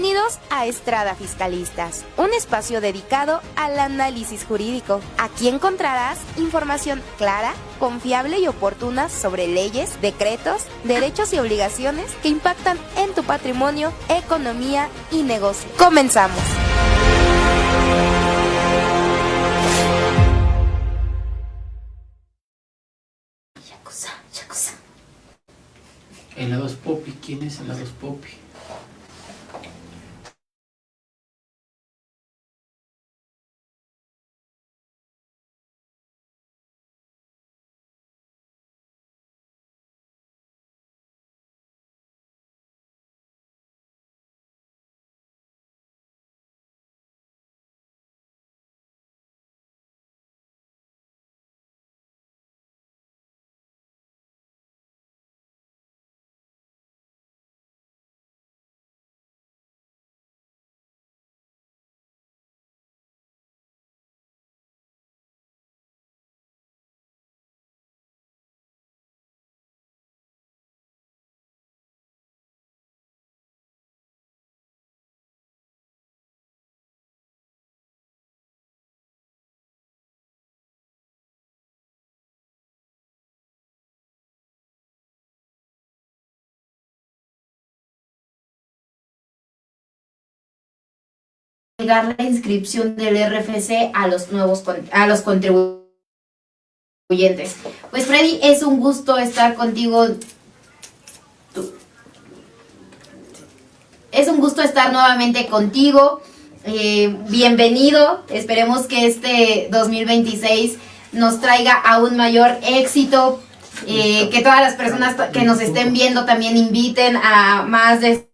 Bienvenidos a Estrada Fiscalistas, un espacio dedicado al análisis jurídico. Aquí encontrarás información clara, confiable y oportuna sobre leyes, decretos, derechos y obligaciones que impactan en tu patrimonio, economía y negocio. ¡Comenzamos! Yakuza. Helados Poppy, ¿quién es Helados Poppy? Llegar la inscripción del RFC a los nuevos contribuyentes. Pues Freddy, es un gusto estar contigo. Es un gusto estar nuevamente contigo. Bienvenido. Esperemos que este 2026 nos traiga aún mayor éxito. Que todas las personas que nos estén viendo también inviten a más de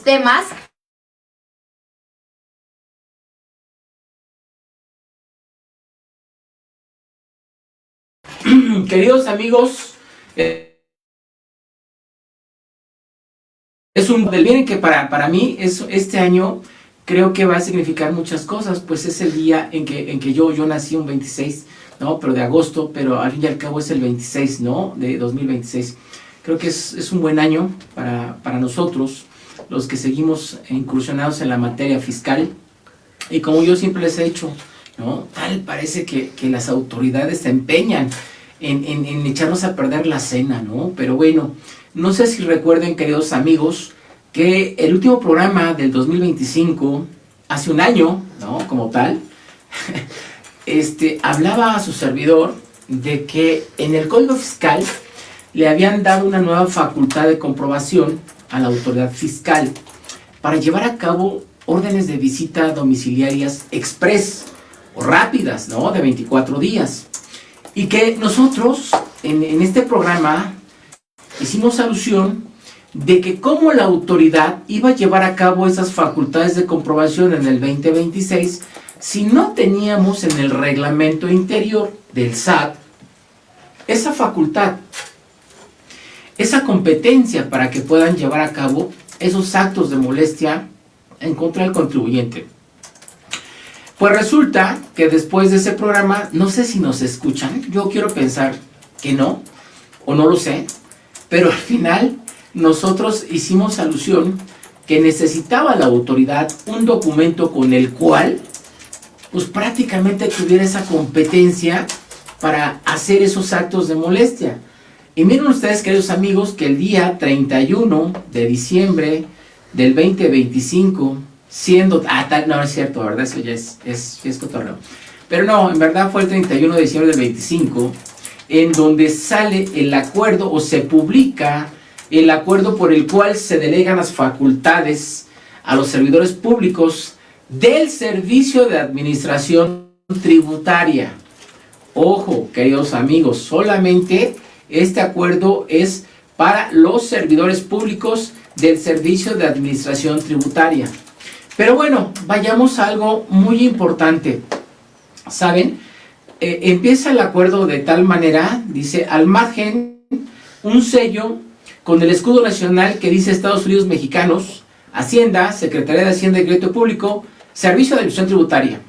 temas. Queridos amigos, es un del bien que para mí este año creo que va a significar muchas cosas, pues es el día en que yo nací un 26, ¿no? Pero de agosto, pero al fin y al cabo es el 26, ¿no? De 2026. Creo que es un buen año para nosotros, los que seguimos incursionados en la materia fiscal. Y como yo siempre les he dicho, ¿no? Tal parece que las autoridades se empeñan en echarnos a perder la cena, ¿no? Pero bueno, no sé si recuerden, queridos amigos, que el último programa del 2025, hace un año, ¿no? Como tal, hablaba a su servidor de que en el Código Fiscal le habían dado una nueva facultad de comprobación a la autoridad fiscal para llevar a cabo órdenes de visita domiciliarias express o rápidas, ¿no? De 24 días. Y que nosotros en este programa hicimos alusión de que como la autoridad iba a llevar a cabo esas facultades de comprobación en el 2026 si no teníamos en el reglamento interior del SAT esa facultad, esa competencia para que puedan llevar a cabo esos actos de molestia en contra del contribuyente. Pues resulta que después de ese programa, no sé si nos escuchan, yo quiero pensar que no, o no lo sé, pero al final nosotros hicimos alusión que necesitaba la autoridad un documento con el cual pues prácticamente tuviera esa competencia para hacer esos actos de molestia. Y miren ustedes, queridos amigos, que el día 31 de diciembre del 2025, siendo... no es cierto, ¿verdad? Eso ya es cotorreo. Pero no, en verdad fue el 31 de diciembre del 25, en donde sale el acuerdo o se publica el acuerdo por el cual se delegan las facultades a los servidores públicos del Servicio de Administración Tributaria. Ojo, queridos amigos, solamente este acuerdo es para los servidores públicos del Servicio de Administración Tributaria. Pero bueno, vayamos a algo muy importante. ¿Saben? Empieza el acuerdo de tal manera, dice, al margen, un sello con el escudo nacional que dice Estados Unidos Mexicanos, Hacienda, Secretaría de Hacienda y Crédito Público, Servicio de Administración Tributaria.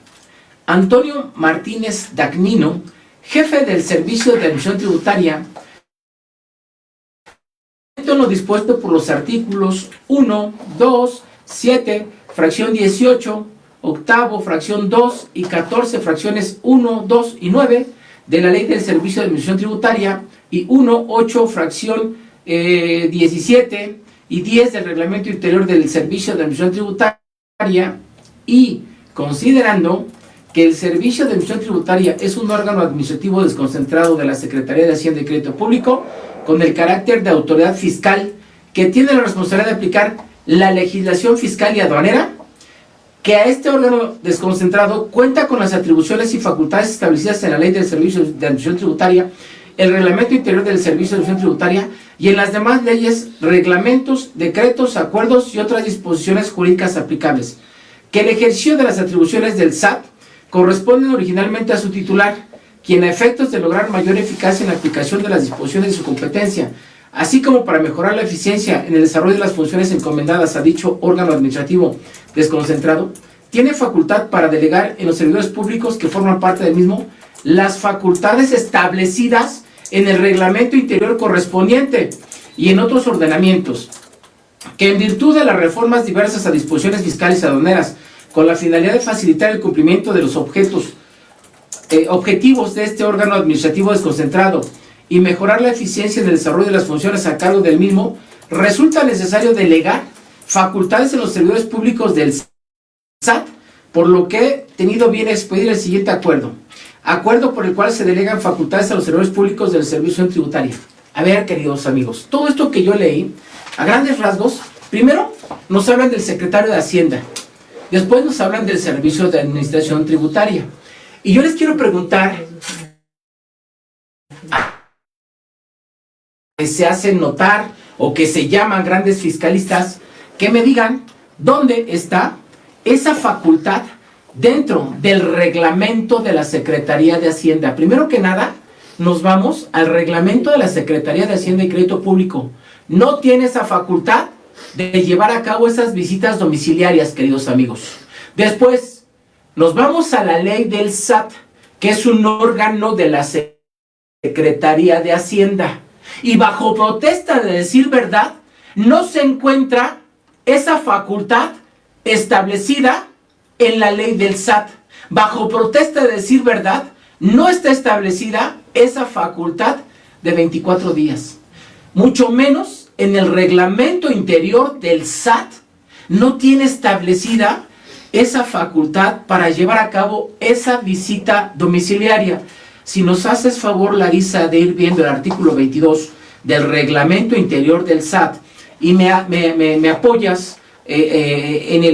Antonio Martínez Dagnino, jefe del Servicio de Administración Tributaria, en lo dispuesto por los artículos 1, 2, 7, fracción 18, octavo, fracción 2 y 14, fracciones 1, 2 y 9 de la Ley del Servicio de Administración Tributaria y 1, 8, fracción 17 y 10 del Reglamento Interior del Servicio de Administración Tributaria, y considerando que el Servicio de Administración Tributaria es un órgano administrativo desconcentrado de la Secretaría de Hacienda y Crédito Público, con el carácter de autoridad fiscal que tiene la responsabilidad de aplicar la legislación fiscal y aduanera, que a este órgano desconcentrado cuenta con las atribuciones y facultades establecidas en la Ley del Servicio de Administración Tributaria, el Reglamento Interior del Servicio de Administración Tributaria y en las demás leyes, reglamentos, decretos, acuerdos y otras disposiciones jurídicas aplicables, que el ejercicio de las atribuciones del SAT corresponden originalmente a su titular, quien a efectos de lograr mayor eficacia en la aplicación de las disposiciones de su competencia, así como para mejorar la eficiencia en el desarrollo de las funciones encomendadas a dicho órgano administrativo desconcentrado, tiene facultad para delegar en los servidores públicos que forman parte del mismo las facultades establecidas en el reglamento interior correspondiente y en otros ordenamientos, que en virtud de las reformas diversas a disposiciones fiscales y aduaneras, con la finalidad de facilitar el cumplimiento de los objetivos de este órgano administrativo desconcentrado y mejorar la eficiencia en el desarrollo de las funciones a cargo del mismo, resulta necesario delegar facultades en los servidores públicos del SAT, por lo que he tenido bien expedir el siguiente acuerdo por el cual se delegan facultades a los servidores públicos del Servicio Tributario. A ver, queridos amigos, todo esto que yo leí, a grandes rasgos, primero nos hablan del secretario de Hacienda, después nos hablan del Servicio de Administración Tributaria, y yo les quiero preguntar, que se hacen notar o que se llaman grandes fiscalistas, que me digan dónde está esa facultad dentro del reglamento de la Secretaría de Hacienda. Primero que nada, nos vamos al reglamento de la Secretaría de Hacienda y Crédito Público. No tiene esa facultad de llevar a cabo esas visitas domiciliarias, queridos amigos. Después, nos vamos a la ley del SAT, que es un órgano de la Secretaría de Hacienda. Y bajo protesta de decir verdad, no se encuentra esa facultad establecida en la ley del SAT. Bajo protesta de decir verdad, no está establecida esa facultad de 24 días. Mucho menos en el reglamento interior del SAT no tiene establecida esa facultad para llevar a cabo esa visita domiciliaria. Si nos haces favor, Larisa, de ir viendo el artículo 22 del reglamento interior del SAT y me apoyas en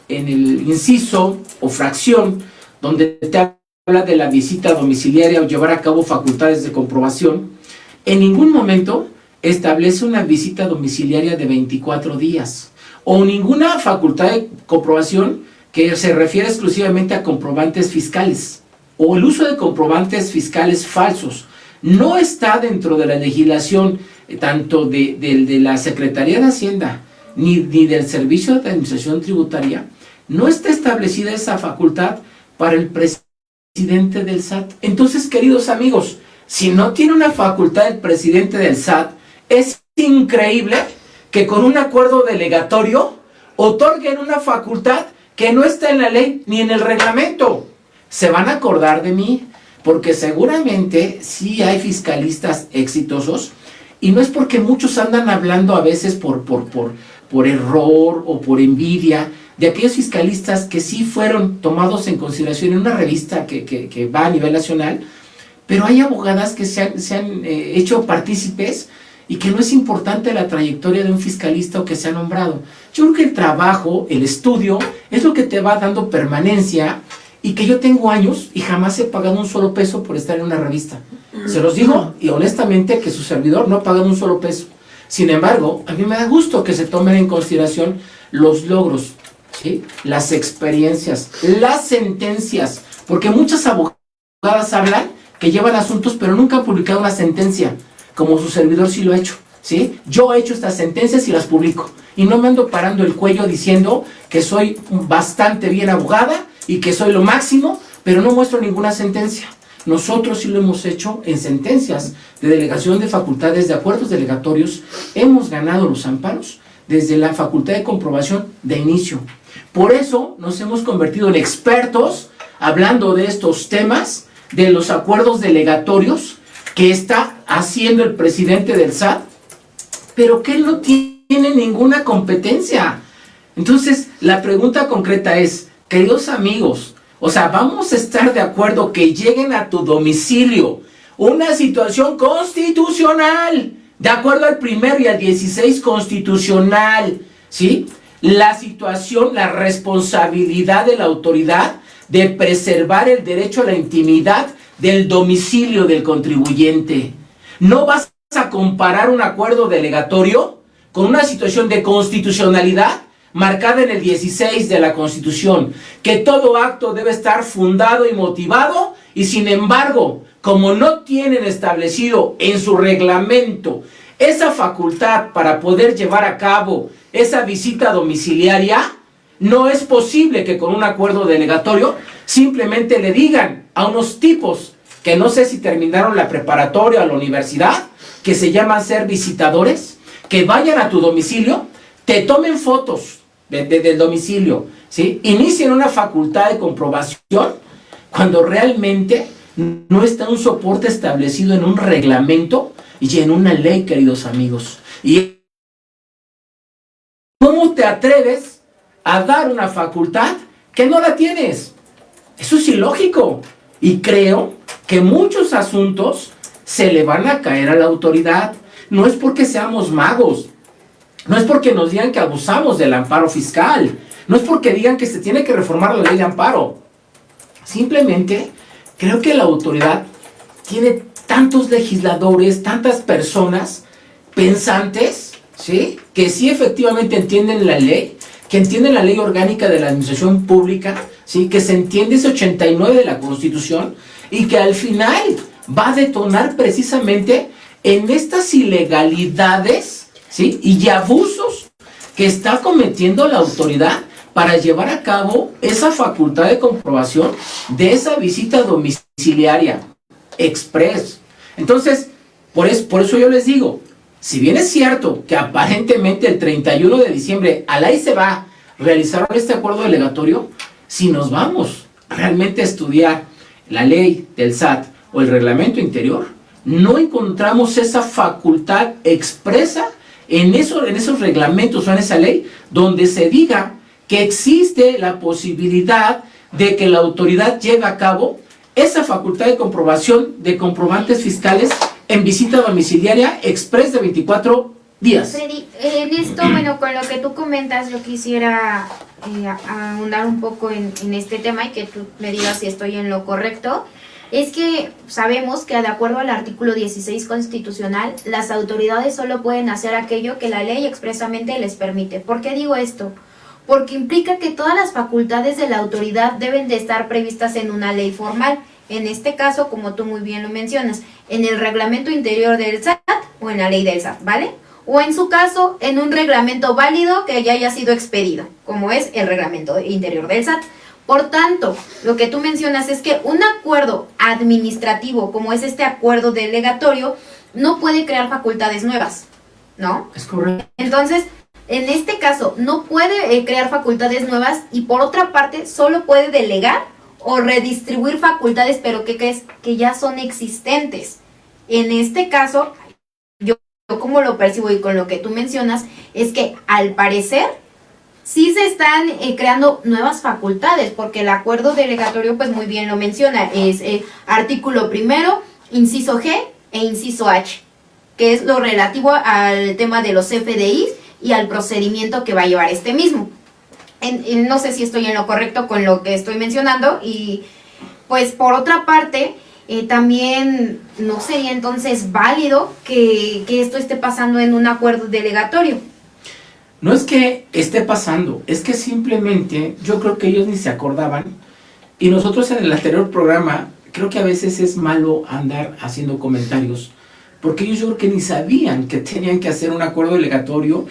el inciso o fracción donde te habla de la visita domiciliaria o llevar a cabo facultades de comprobación, en ningún momento establece una visita domiciliaria de 24 días o ninguna facultad de comprobación que se refiere exclusivamente a comprobantes fiscales o el uso de comprobantes fiscales falsos. No está dentro de la legislación tanto de la Secretaría de Hacienda ni del Servicio de Administración Tributaria. No está establecida esa facultad para el presidente del SAT. Entonces, queridos amigos, si no tiene una facultad el presidente del SAT, es increíble que con un acuerdo delegatorio otorguen una facultad que no está en la ley ni en el reglamento. Se van a acordar de mí, porque seguramente sí hay fiscalistas exitosos, y no es porque muchos andan hablando a veces por error o por envidia, de aquellos fiscalistas que sí fueron tomados en consideración en una revista que va a nivel nacional, pero hay abogadas que se han hecho partícipes y que no es importante la trayectoria de un fiscalista o que se ha nombrado. Yo creo que el trabajo, el estudio, es lo que te va dando permanencia, y que yo tengo años y jamás he pagado un solo peso por estar en una revista. Se los digo, y honestamente, que su servidor no ha pagado un solo peso. Sin embargo, a mí me da gusto que se tomen en consideración los logros, ¿sí?, las experiencias, las sentencias, porque muchas abogadas hablan que llevan asuntos pero nunca han publicado una sentencia, como su servidor sí lo ha hecho, ¿sí? Yo he hecho estas sentencias y las publico, y no me ando parando el cuello diciendo que soy bastante bien abogada y que soy lo máximo, pero no muestro ninguna sentencia. nosotros sí lo hemos hecho en sentencias de delegación de facultades de acuerdos delegatorios. Hemos ganado los amparos desde la facultad de comprobación de inicio. Por eso nos hemos convertido en expertos hablando de estos temas, de los acuerdos delegatorios que está haciendo el presidente del SAT, pero que él no tiene ninguna competencia. Entonces, la pregunta concreta es, queridos amigos, o sea, vamos a estar de acuerdo que lleguen a tu domicilio una situación constitucional, de acuerdo al 1 y al 16 constitucional, ¿sí? La situación, la responsabilidad de la autoridad de preservar el derecho a la intimidad del domicilio del contribuyente. No vas a comparar un acuerdo delegatorio con una situación de constitucionalidad marcada en el 16 de la Constitución, que todo acto debe estar fundado y motivado, y sin embargo, como no tienen establecido en su reglamento esa facultad para poder llevar a cabo esa visita domiciliaria, no es posible que con un acuerdo delegatorio simplemente le digan a unos tipos que no sé si terminaron la preparatoria o la universidad, que se llaman ser visitadores, que vayan a tu domicilio, te tomen fotos del domicilio, ¿sí? Inicien una facultad de comprobación cuando realmente no está un soporte establecido en un reglamento y en una ley, queridos amigos. ¿Y cómo te atreves a dar una facultad que no la tienes? Eso es ilógico. Y creo que muchos asuntos se le van a caer a la autoridad. No es porque seamos magos, no es porque nos digan que abusamos del amparo fiscal, no es porque digan que se tiene que reformar la ley de amparo. Simplemente creo que la autoridad tiene tantos legisladores, tantas personas pensantes, ¿sí? Que sí efectivamente entienden la ley, que entienden la ley orgánica de la administración pública, ¿sí? Que se entiende ese 89 de la Constitución y que al final va a detonar precisamente en estas ilegalidades, ¿sí? Y abusos que está cometiendo la autoridad para llevar a cabo esa facultad de comprobación de esa visita domiciliaria express. Entonces, por eso yo les digo, si bien es cierto que aparentemente el 31 de diciembre a la se va a realizar este acuerdo delegatorio, si nos vamos realmente a estudiar la ley del SAT o el reglamento interior, no encontramos esa facultad expresa en esos reglamentos o en esa ley donde se diga que existe la posibilidad de que la autoridad lleve a cabo esa facultad de comprobación de comprobantes fiscales en visita domiciliaria express de 24 días. Freddy, en esto, bueno, con lo que tú comentas, yo quisiera ahondar un poco en este tema y que tú me digas si estoy en lo correcto. Es que sabemos que de acuerdo al artículo 16 constitucional, las autoridades solo pueden hacer aquello que la ley expresamente les permite. ¿Por qué digo esto? Porque implica que todas las facultades de la autoridad deben de estar previstas en una ley formal. En este caso, como tú muy bien lo mencionas, en el reglamento interior del SAT o en la ley del SAT, ¿vale? O en su caso, en un reglamento válido que ya haya sido expedido, como es el reglamento interior del SAT. Por tanto, lo que tú mencionas es que un acuerdo administrativo, como es este acuerdo delegatorio, no puede crear facultades nuevas, ¿no? Es correcto. Entonces, en este caso, no puede crear facultades nuevas y por otra parte, solo puede delegar o redistribuir facultades, pero ¿qué crees? Que ya son existentes. En este caso, yo como lo percibo y con lo que tú mencionas, es que al parecer sí se están creando nuevas facultades, porque el acuerdo delegatorio, pues muy bien lo menciona, es artículo 1, inciso G e inciso H, que es lo relativo al tema de los CFDIs y al procedimiento que va a llevar este mismo. No sé si estoy en lo correcto con lo que estoy mencionando y pues por otra parte también no sería entonces válido que esto esté pasando en un acuerdo delegatorio. No es que esté pasando, es que simplemente yo creo que ellos ni se acordaban y nosotros en el anterior programa creo que a veces es malo andar haciendo comentarios porque ellos yo creo que ni sabían que tenían que hacer un acuerdo delegatorio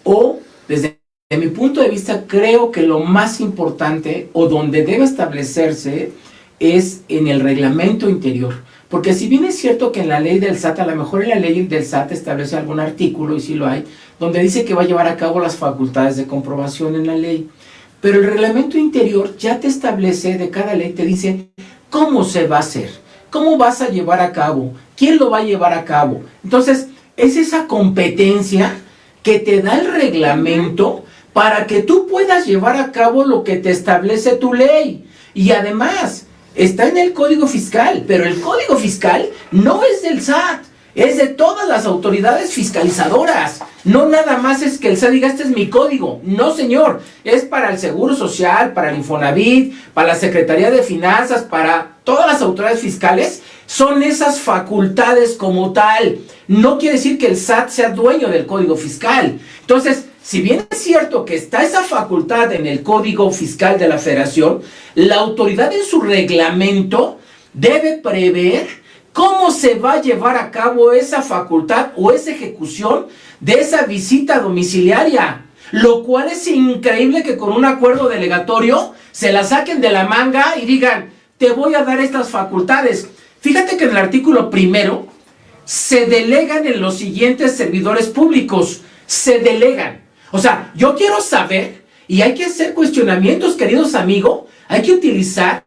o desde mi punto de vista creo que lo más importante o donde debe establecerse es en el reglamento interior. Porque si bien es cierto que en la ley del SAT, a lo mejor en la ley del SAT establece algún artículo, y sí lo hay, donde dice que va a llevar a cabo las facultades de comprobación en la ley. Pero el reglamento interior ya te establece, de cada ley te dice cómo se va a hacer, cómo vas a llevar a cabo, quién lo va a llevar a cabo. Entonces, es esa competencia que te da el reglamento para que tú puedas llevar a cabo lo que te establece tu ley. Y además, está en el Código Fiscal, pero el Código Fiscal no es del SAT, es de todas las autoridades fiscalizadoras. No nada más es que el SAT diga, este es mi código. No, señor, es para el Seguro Social, para el Infonavit, para la Secretaría de Finanzas, para todas las autoridades fiscales. Son esas facultades como tal. No quiere decir que el SAT sea dueño del Código Fiscal. Entonces, si bien es cierto que está esa facultad en el Código Fiscal de la Federación, la autoridad en su reglamento debe prever cómo se va a llevar a cabo esa facultad o esa ejecución de esa visita domiciliaria. Lo cual es increíble que con un acuerdo delegatorio se la saquen de la manga y digan, te voy a dar estas facultades. Fíjate que en el artículo 1 se delegan en los siguientes servidores públicos. Se delegan. O sea, yo quiero saber, y hay que hacer cuestionamientos, queridos amigos, hay que utilizar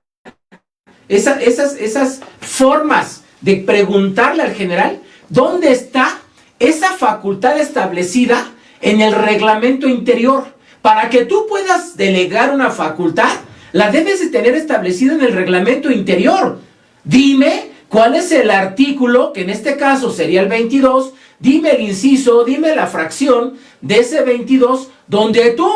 esas formas de preguntarle al general dónde está esa facultad establecida en el reglamento interior. Para que tú puedas delegar una facultad, la debes de tener establecida en el reglamento interior. Dime cuál es el artículo, que en este caso sería el 22, dime el inciso, dime la fracción de ese 22, donde tú,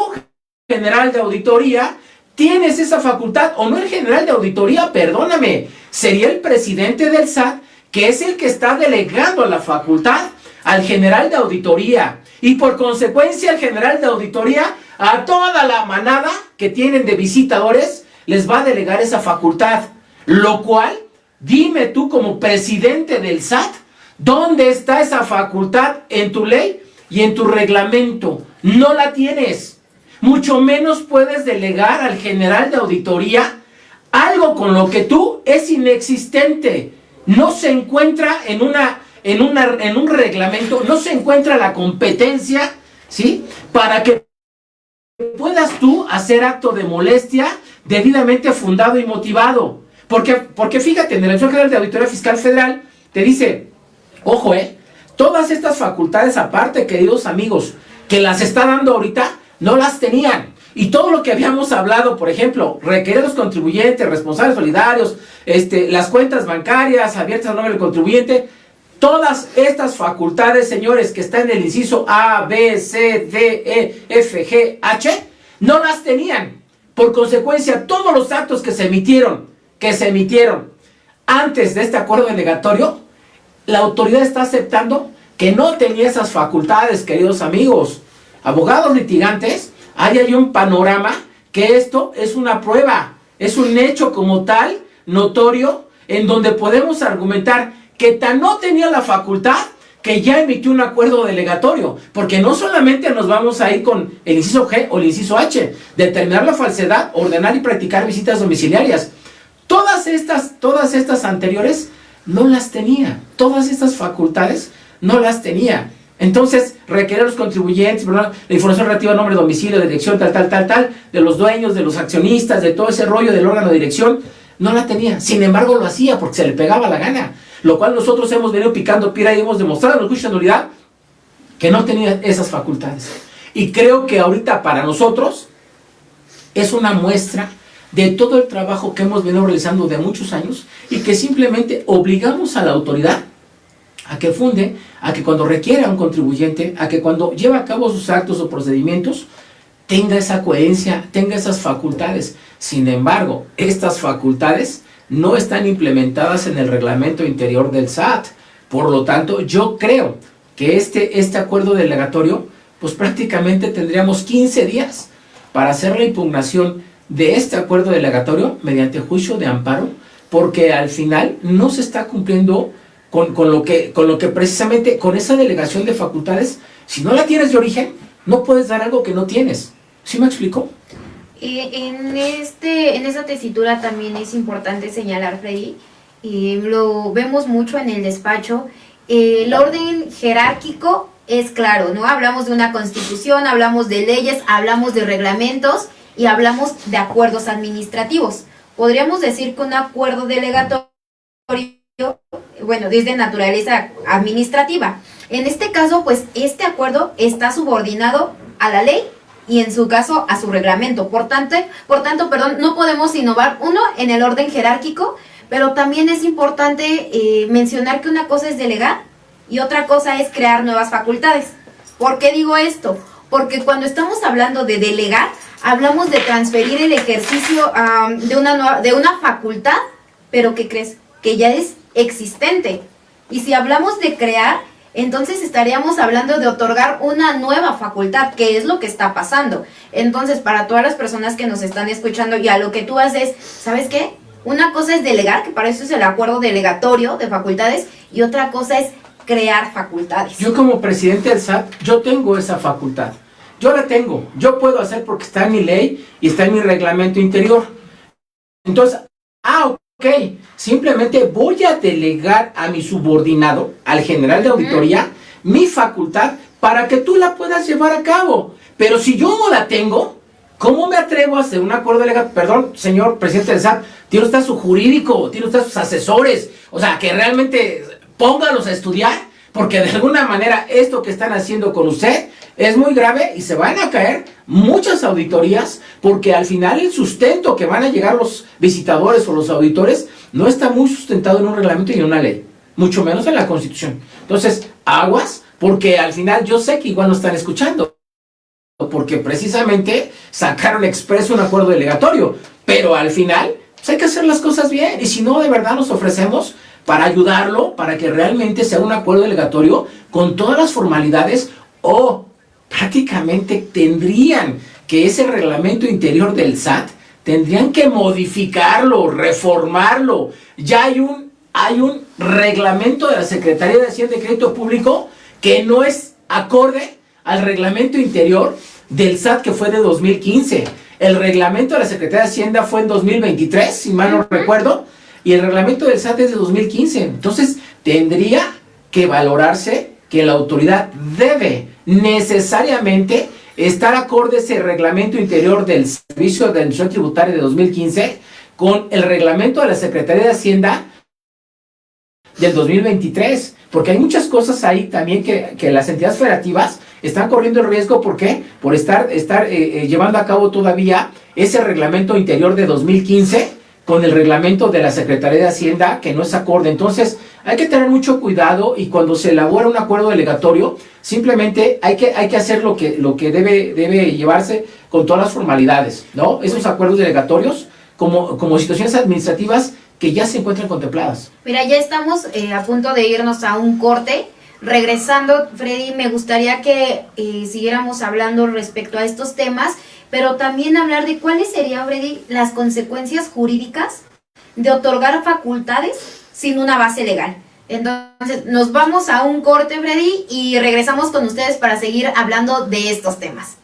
general de auditoría, tienes esa facultad, o no el general de auditoría, perdóname, sería el presidente del SAT, que es el que está delegando la facultad al general de auditoría, y por consecuencia el general de auditoría a toda la manada que tienen de visitadores les va a delegar esa facultad, lo cual, dime tú como presidente del SAT, ¿dónde está esa facultad en tu ley y en tu reglamento? No la tienes. Mucho menos puedes delegar al general de auditoría algo con lo que tú es inexistente. No se encuentra en un reglamento, no se encuentra la competencia, ¿sí? Para que puedas tú hacer acto de molestia debidamente fundado y motivado. Porque fíjate, en la Dirección General de Auditoría Fiscal Federal te dice, ojo, todas estas facultades aparte, queridos amigos, que las está dando ahorita, no las tenían. Y todo lo que habíamos hablado, por ejemplo, requerir a los contribuyentes, responsables solidarios, las cuentas bancarias abiertas a nombre del contribuyente, todas estas facultades, señores, que están en el inciso A, B, C, D, E, F, G, H, no las tenían. Por consecuencia, todos los actos que se emitieron antes de este acuerdo delegatorio, la autoridad está aceptando que no tenía esas facultades, queridos amigos. Abogados litigantes, hay un panorama que esto es una prueba, es un hecho como tal, notorio, en donde podemos argumentar que tan no tenía la facultad que ya emitió un acuerdo delegatorio, porque no solamente nos vamos a ir con el inciso G o el inciso H, determinar la falsedad, ordenar y practicar visitas domiciliarias. Todas estas anteriores no las tenía, todas estas facultades no las tenía. Entonces, requerir a los contribuyentes, ¿verdad?, la información relativa a nombre, domicilio, dirección, tal, de los dueños, de los accionistas, de todo ese rollo del órgano de dirección, no la tenía. Sin embargo, lo hacía porque se le pegaba la gana. Lo cual nosotros hemos venido picando piedra y hemos demostrado en el juicio de nulidad que no tenía esas facultades. Y creo que ahorita para nosotros es una muestra de todo el trabajo que hemos venido realizando de muchos años y que simplemente obligamos a la autoridad a que funde, a que cuando requiera a un contribuyente, a que cuando lleva a cabo sus actos o procedimientos, tenga esa coherencia, tenga esas facultades. Sin embargo, estas facultades no están implementadas en el reglamento interior del SAT. Por lo tanto, yo creo que este acuerdo delegatorio, pues prácticamente tendríamos 15 días para hacer la impugnación de este acuerdo delegatorio mediante juicio de amparo, porque al final no se está cumpliendo con lo que precisamente, con esa delegación de facultades, si no la tienes de origen, no puedes dar algo que no tienes. ¿Sí me explico? En esa tesitura también es importante señalar, Freddy, lo vemos mucho en el despacho, el orden jerárquico es claro, ¿no? Hablamos de una constitución, hablamos de leyes, hablamos de reglamentos y hablamos de acuerdos administrativos. Podríamos decir que un acuerdo delegatorio, bueno, es de naturaleza administrativa. En este caso, pues este acuerdo está subordinado a la ley y en su caso a su reglamento. Por tanto, perdón, no podemos innovar, uno, en el orden jerárquico, pero también es importante mencionar que una cosa es delegar y otra cosa es crear nuevas facultades. ¿Por qué digo esto? Porque cuando estamos hablando de delegar, hablamos de transferir el ejercicio de una facultad, pero ¿qué crees? Que ya es existente. Y si hablamos de crear, entonces estaríamos hablando de otorgar una nueva facultad, que es lo que está pasando. Entonces, para todas las personas que nos están escuchando y a lo que tú haces, ¿sabes qué? Una cosa es delegar, que para eso es el acuerdo delegatorio de facultades, y otra cosa es crear facultades. Yo como presidente del SAT, yo tengo esa facultad. Yo la tengo. Yo puedo hacer porque está en mi ley y está en mi reglamento interior. Entonces, ok, simplemente voy a delegar a mi subordinado, al general de auditoría, mi facultad para que tú la puedas llevar a cabo. Pero si yo no la tengo, ¿cómo me atrevo a hacer un acuerdo delegado? Perdón, señor presidente del SAT, tiene usted su jurídico, tiene usted sus asesores, o sea, que realmente póngalos a estudiar, porque de alguna manera esto que están haciendo con usted es muy grave y se van a caer muchas auditorías, porque al final el sustento que van a llegar los visitadores o los auditores no está muy sustentado en un reglamento y en una ley, mucho menos en la Constitución. Entonces, aguas, porque al final yo sé que igual no están escuchando, porque precisamente sacaron expreso un acuerdo delegatorio, pero al final pues hay que hacer las cosas bien, y si no, de verdad nos ofrecemos para ayudarlo, para que realmente sea un acuerdo delegatorio con todas las formalidades, o prácticamente tendrían que ese reglamento interior del SAT, tendrían que modificarlo, reformarlo. Ya hay un reglamento de la Secretaría de Hacienda y Crédito Público que no es acorde al reglamento interior del SAT, que fue de 2015. El reglamento de la Secretaría de Hacienda fue en 2023, si mal no recuerdo, y el reglamento del SAT es de 2015. Entonces, tendría que valorarse que la autoridad debe necesariamente estar acorde a ese reglamento interior del Servicio de Administración Tributaria de 2015 con el reglamento de la Secretaría de Hacienda del 2023, porque hay muchas cosas ahí también que las entidades federativas están corriendo el riesgo. ¿Por qué? Por estar llevando a cabo todavía ese reglamento interior de 2015 con el reglamento de la Secretaría de Hacienda, que no es acorde. Entonces hay que tener mucho cuidado, y cuando se elabora un acuerdo delegatorio, simplemente hay que hacer lo que debe llevarse con todas las formalidades, ¿no? Esos acuerdos delegatorios como situaciones administrativas que ya se encuentran contempladas. Mira, ya estamos a punto de irnos a un corte. Regresando, Freddy, me gustaría que siguiéramos hablando respecto a estos temas, pero también hablar de cuáles serían, Freddy, las consecuencias jurídicas de otorgar facultades sin una base legal. Entonces, nos vamos a un corte, Freddy, y regresamos con ustedes para seguir hablando de estos temas.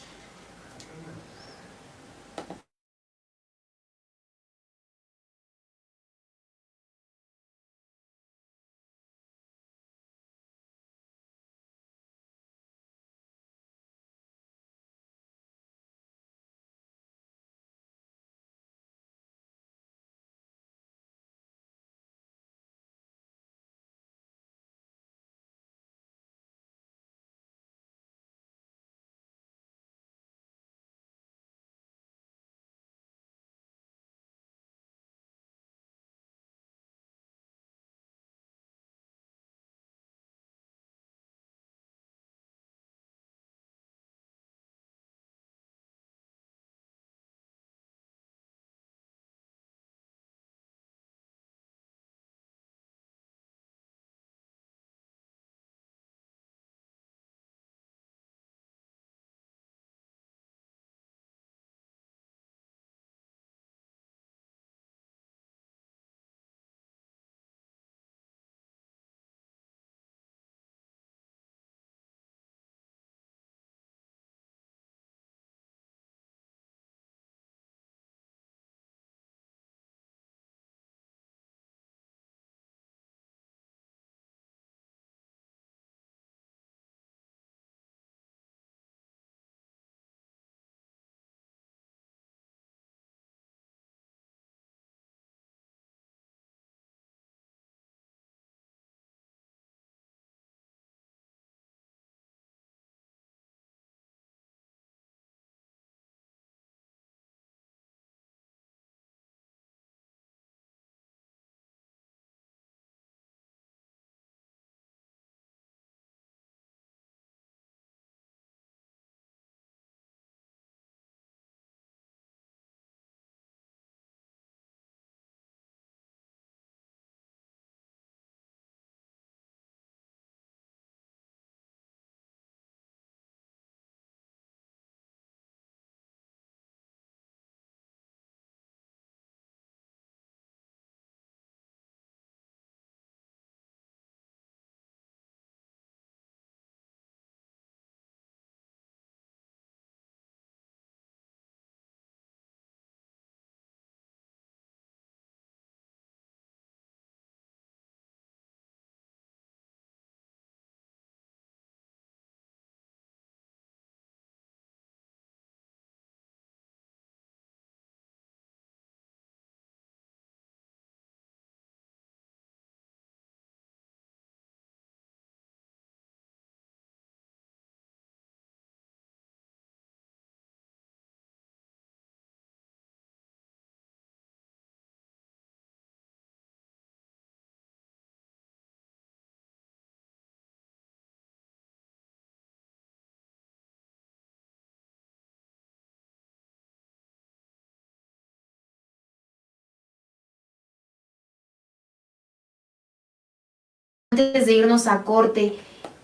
antes de irnos a corte,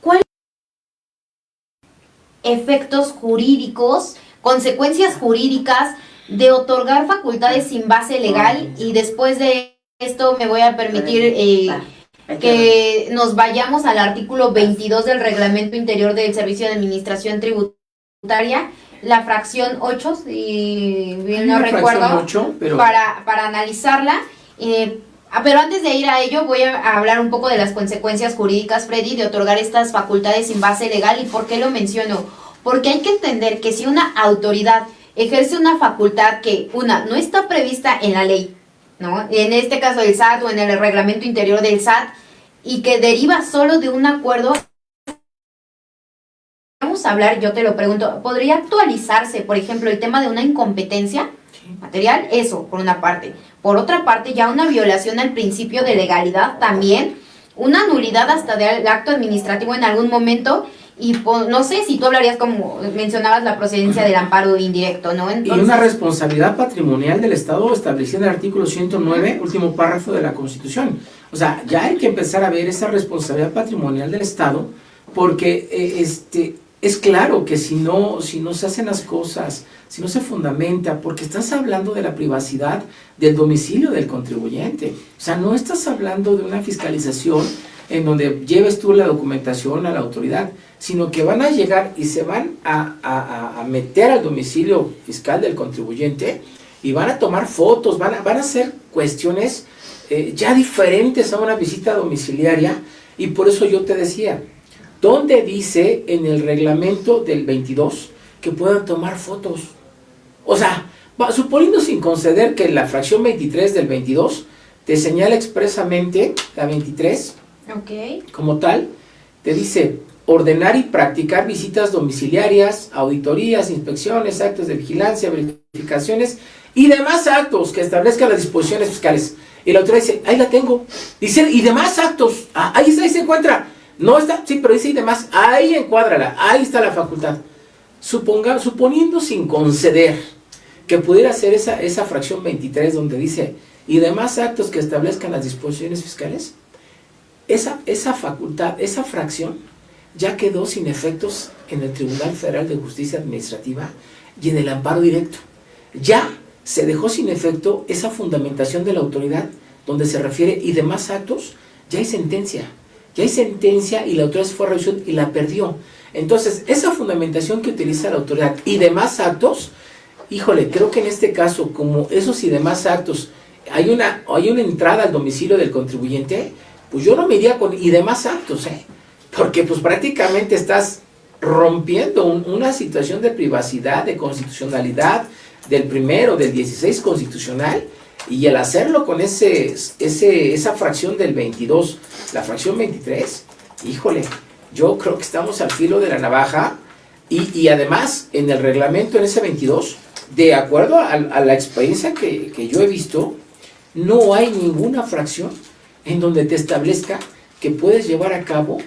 ¿cuáles efectos jurídicos, consecuencias jurídicas de otorgar facultades sin base legal? Y después de esto me voy a permitir que nos vayamos al artículo 22 del Reglamento Interior del Servicio de Administración Tributaria, la fracción 8, si bien no recuerdo, 8, pero... para analizarla. Pero antes de ir a ello, voy a hablar un poco de las consecuencias jurídicas, Freddy, de otorgar estas facultades sin base legal. ¿Y por qué lo menciono? Porque hay que entender que si una autoridad ejerce una facultad que, no está prevista en la ley, ¿no? En este caso el SAT o en el reglamento interior del SAT, y que deriva solo de un acuerdo, vamos a hablar, yo te lo pregunto, ¿podría actualizarse, por ejemplo, el tema de una incompetencia material? Eso, por una parte. Por otra parte, ya una violación al principio de legalidad también, una nulidad hasta del acto administrativo en algún momento, y no sé si tú hablarías, como mencionabas, la procedencia del amparo indirecto, ¿no? Entonces, y una responsabilidad patrimonial del Estado establecida en el artículo 109, último párrafo de la Constitución. O sea, ya hay que empezar a ver esa responsabilidad patrimonial del Estado, porque es claro que si no se hacen las cosas, si no se fundamenta, porque estás hablando de la privacidad del domicilio del contribuyente. O sea, no estás hablando de una fiscalización en donde lleves tú la documentación a la autoridad, sino que van a llegar y se van a meter al domicilio fiscal del contribuyente y van a tomar fotos, van a hacer cuestiones ya diferentes a una visita domiciliaria. Y por eso yo te decía, ¿dónde dice en el reglamento del 22 que puedan tomar fotos? O sea, suponiendo sin conceder que la fracción 23 del 22 te señala expresamente, la 23, como tal, te dice ordenar y practicar visitas domiciliarias, auditorías, inspecciones, actos de vigilancia, verificaciones y demás actos que establezcan las disposiciones fiscales. Y la autoridad dice, ahí la tengo. Dice, y demás actos, ahí está, ahí se encuentra. No está, sí, pero dice y demás, ahí encuádrala, ahí está la facultad. Suponiendo sin conceder que pudiera ser esa fracción 23 donde dice, y demás actos que establezcan las disposiciones fiscales, esa facultad, esa fracción, ya quedó sin efectos en el Tribunal Federal de Justicia Administrativa y en el amparo directo. Ya se dejó sin efecto esa fundamentación de la autoridad donde se refiere y demás actos, ya hay sentencia y la autoridad se fue a revisión y la perdió. Entonces, esa fundamentación que utiliza la autoridad y demás actos, híjole, creo que en este caso, como esos y demás actos, hay una entrada al domicilio del contribuyente, pues yo no me iría con y demás actos, porque pues prácticamente estás rompiendo una situación de privacidad, de constitucionalidad del primero, del 16 constitucional, y al hacerlo con esa fracción del 22, la fracción 23, híjole, yo creo que estamos al filo de la navaja, y además en el reglamento en ese 22, de acuerdo a la experiencia que yo he visto, no hay ninguna fracción en donde te establezca que puedes llevar a cabo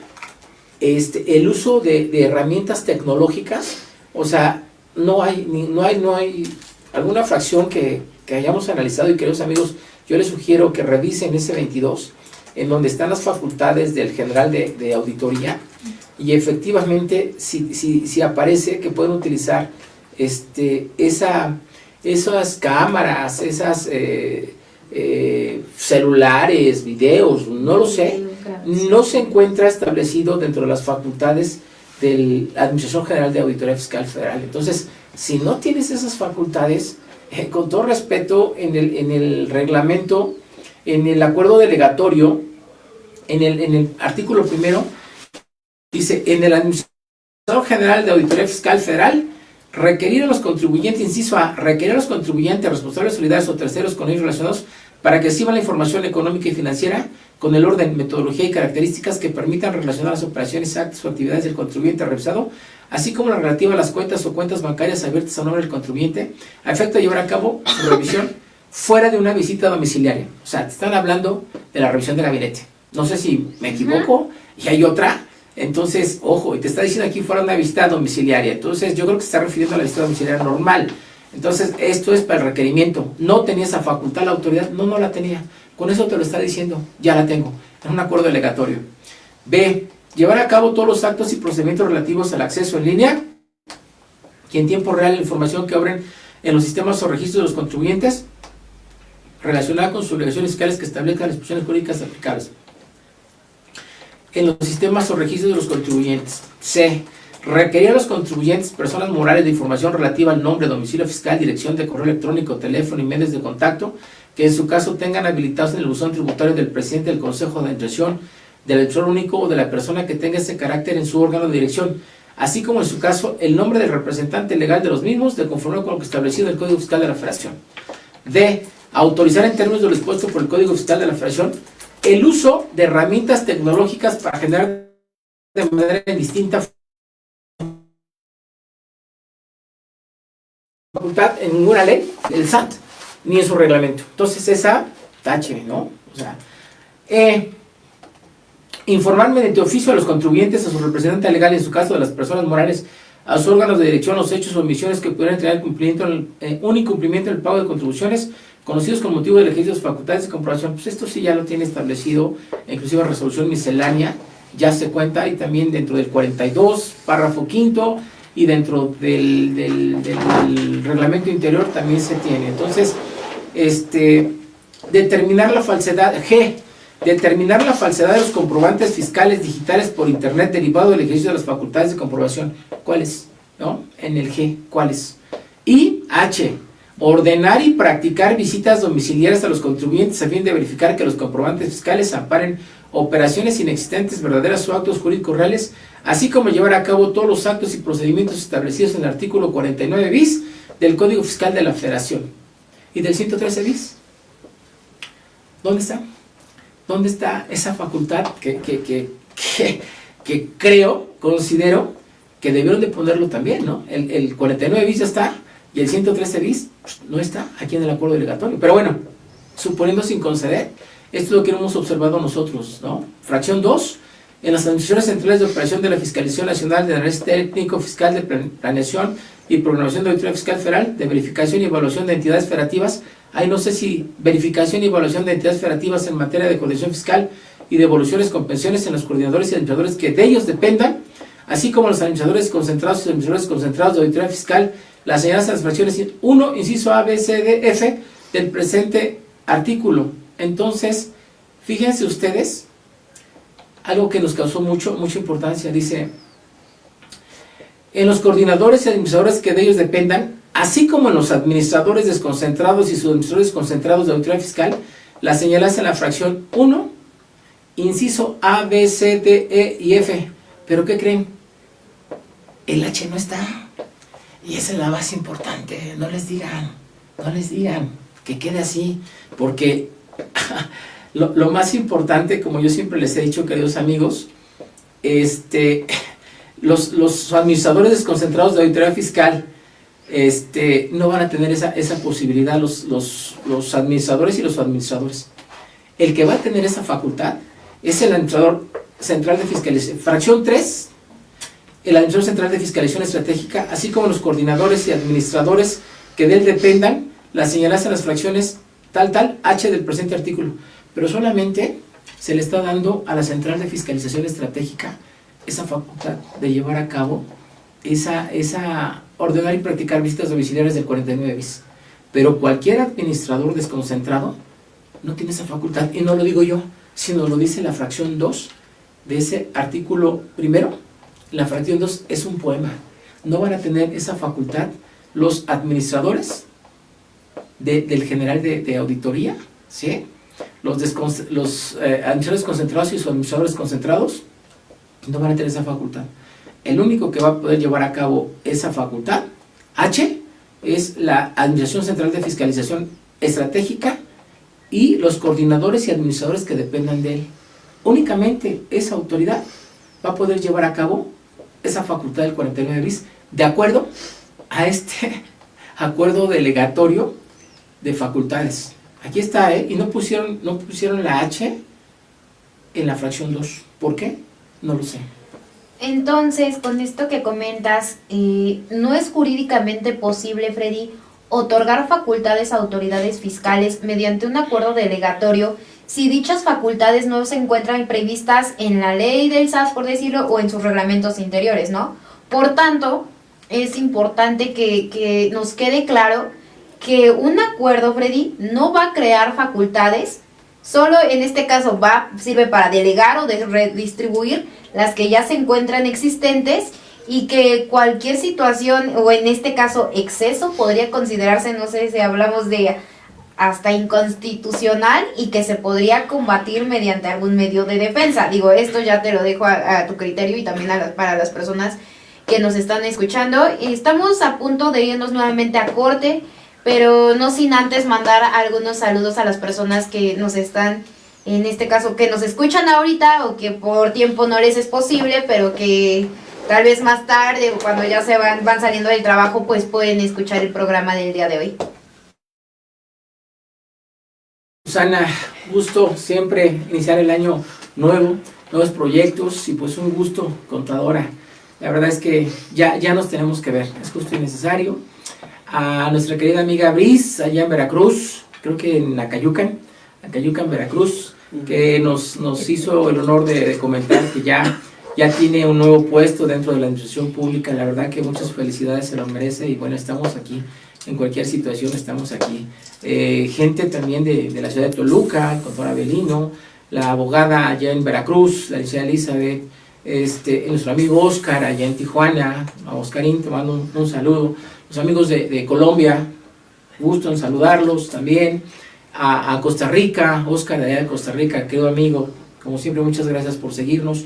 el uso de herramientas tecnológicas. O sea, no hay alguna fracción que hayamos analizado, y queridos amigos, yo les sugiero que revisen ese 22, en donde están las facultades del general de auditoría, y efectivamente si aparece que pueden utilizar esas cámaras, esas celulares, videos, no lo sé, no se encuentra establecido dentro de las facultades de la Administración General de Auditoría Fiscal Federal. Entonces, si no tienes esas facultades, con todo respeto, en el reglamento, en el acuerdo delegatorio, en el artículo primero, dice, en el Administrador General de Auditoría Fiscal Federal, requerir a los contribuyentes, inciso A, requerir a los contribuyentes, responsables solidarios o terceros con ellos relacionados para que reciban la información económica y financiera con el orden, metodología y características que permitan relacionar las operaciones, actos o actividades del contribuyente revisado, así como la relativa a las cuentas o cuentas bancarias abiertas a nombre del contribuyente, a efecto de llevar a cabo su revisión fuera de una visita domiciliaria. O sea, te están hablando de la revisión del gabinete. No sé si me equivoco, y hay otra. Entonces, ojo, y te está diciendo aquí fuera una visita domiciliaria. Entonces, yo creo que se está refiriendo a la visita domiciliaria normal. Entonces, esto es para el requerimiento. No tenía esa facultad la autoridad, no la tenía. Con eso te lo está diciendo, ya la tengo, en un acuerdo delegatorio. B. Llevar a cabo todos los actos y procedimientos relativos al acceso en línea y en tiempo real la información que obren en los sistemas o registros de los contribuyentes relacionada con sus obligaciones fiscales que establezcan las disposiciones jurídicas aplicables en los sistemas o registros de los contribuyentes. C. Requerir a los contribuyentes, personas morales, de información relativa al nombre, domicilio fiscal, dirección de correo electrónico, teléfono y medios de contacto que en su caso tengan habilitados en el buzón tributario del presidente del Consejo de Administración, del emisor único o de la persona que tenga ese carácter en su órgano de dirección, así como en su caso el nombre del representante legal de los mismos, de conformidad con lo que establecido en el Código Fiscal de la Federación. D. Autorizar en términos de lo expuesto por el Código Fiscal de la Federación el uso de herramientas tecnológicas para generar de manera indistinta facultad en ninguna ley del SAT, ni en su reglamento. Entonces esa, tache, ¿no? O sea, informar mediante oficio a los contribuyentes, a su representante legal, en su caso de las personas morales, a sus órganos de dirección, los hechos o omisiones que pudieran tener un incumplimiento en el pago de contribuciones, conocidos con motivo del ejercicio de sus facultades de comprobación. Pues esto sí ya lo tiene establecido, inclusive resolución miscelánea, ya se cuenta, y también dentro del 42, párrafo quinto, y dentro del reglamento interior también se tiene. Entonces, determinar la falsedad. G. Determinar la falsedad de los comprobantes fiscales digitales por internet derivado del ejercicio de las facultades de comprobación. ¿Cuáles? ¿No? En el G, ¿cuáles? Y H. Ordenar y practicar visitas domiciliarias a los contribuyentes a fin de verificar que los comprobantes fiscales amparen operaciones inexistentes, verdaderas o actos jurídicos reales, así como llevar a cabo todos los actos y procedimientos establecidos en el artículo 49 bis del Código Fiscal de la Federación. ¿Y del 113 bis? ¿Dónde está? ¿Dónde está esa facultad que considero que debieron de ponerlo también, ¿no? El 49 bis ya está, y el 113 bis no está aquí en el acuerdo obligatorio. Pero bueno, suponiendo sin conceder, esto es lo que hemos observado nosotros, ¿no? Fracción 2. En las administraciones centrales de operación de la Fiscalización Nacional, de Análisis Técnico Fiscal, de Planeación y Programación de Auditoría Fiscal Federal, de Verificación y Evaluación de Entidades Federativas. Ahí no sé si verificación y evaluación de entidades federativas en materia de coordinación fiscal y devoluciones con pensiones en los coordinadores y administradores que de ellos dependan, así como los administradores concentrados y administradores concentrados de auditoría fiscal, las señaladas en las fracciones 1, inciso A, B, C, D, F del presente artículo. Entonces, fíjense ustedes, algo que nos causó mucha importancia, dice, en los coordinadores y administradores que de ellos dependan, así como en los administradores desconcentrados y subadministradores concentrados de auditoría fiscal, las señaladas en la fracción 1, inciso A, B, C, D, E y F. ¿Pero qué creen? El H no está. Y esa es la más importante. No les digan, que quede así, porque lo más importante, como yo siempre les he dicho, queridos amigos, los administradores desconcentrados de auditoría fiscal no van a tener esa posibilidad, los administradores y los administradores. El que va a tener esa facultad es el administrador central de fiscalización, fracción 3, el administrador central de fiscalización estratégica, así como los coordinadores y administradores que de él dependan, las señaladas en las fracciones tal, H del presente artículo. Pero solamente se le está dando a la central de fiscalización estratégica esa facultad de llevar a cabo ordenar y practicar visitas domiciliarias del 49 bis. Pero cualquier administrador desconcentrado no tiene esa facultad, y no lo digo yo, sino lo dice la fracción 2 de ese artículo primero. La fracción 2 es un poema. No van a tener esa facultad los administradores del general de auditoría, ¿sí? Los administradores concentrados y sus administradores concentrados no van a tener esa facultad. El único que va a poder llevar a cabo esa facultad, H, es la Administración Central de Fiscalización Estratégica y los coordinadores y administradores que dependan de él. Únicamente esa autoridad va a poder llevar a cabo esa facultad del 49 bis, de acuerdo a este acuerdo delegatorio de facultades. Aquí está, y no pusieron la H en la fracción 2. ¿Por qué? No lo sé. Entonces, con esto que comentas, ¿no es jurídicamente posible, Freddy, otorgar facultades a autoridades fiscales mediante un acuerdo delegatorio si dichas facultades no se encuentran previstas en la ley del SAT, por decirlo, o en sus reglamentos interiores, ¿no? Por tanto, es importante que nos quede claro que un acuerdo, Freddy, no va a crear facultades, solo en este caso sirve para delegar o redistribuir las que ya se encuentran existentes, y que cualquier situación, o en este caso exceso, podría considerarse, no sé si hablamos de hasta inconstitucional, y que se podría combatir mediante algún medio de defensa. Digo, esto ya te lo dejo a tu criterio y también para las personas que nos están escuchando. Estamos a punto de irnos nuevamente a corte, pero no sin antes mandar algunos saludos a las personas que nos están, en este caso, que nos escuchan ahorita o que por tiempo no les es posible, pero que tal vez más tarde o cuando ya se van saliendo del trabajo, pues pueden escuchar el programa del día de hoy. Susana, gusto siempre iniciar el año nuevo, nuevos proyectos, y pues un gusto, contadora. La verdad es que ya nos tenemos que ver, es justo y necesario. A nuestra querida amiga Bris, allá en Veracruz, creo que en Acayucan, Veracruz, que nos hizo el honor de comentar que ya tiene un nuevo puesto dentro de la administración pública. La verdad que muchas felicidades, se lo merece, y bueno, estamos aquí, en cualquier situación estamos aquí. Gente también de la ciudad de Toluca, el contador Abelino, la abogada allá en Veracruz, la licenciada Elizabeth, nuestro amigo Oscar allá en Tijuana. A Oscarín te mando un saludo. Los amigos de Colombia, gusto en saludarlos también. A Costa Rica, Oscar de allá de Costa Rica, querido amigo, como siempre, muchas gracias por seguirnos.